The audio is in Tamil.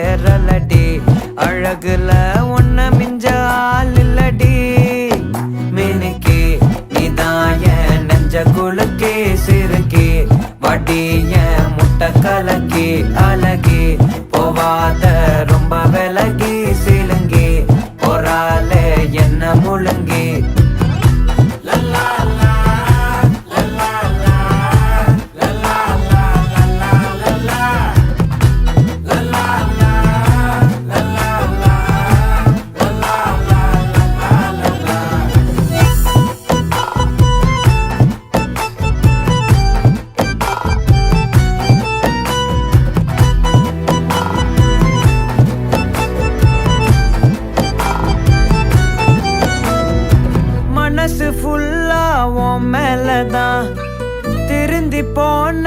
ஏறலடி அழகுல ஒன்ன மிஞ்ச ஆள் இல்லடி மினுக்கி நீதான் என் நெஞ்ச குலுக்கி சிறுக்கி வடிய முட்டை கலக்கி அழகி போவாத ரொம்ப விலகி சிலுங்கி போறாலே என்ன முழுங்கி மனசு ஃபுல்லா உன் மேலதான் திருந்தி போன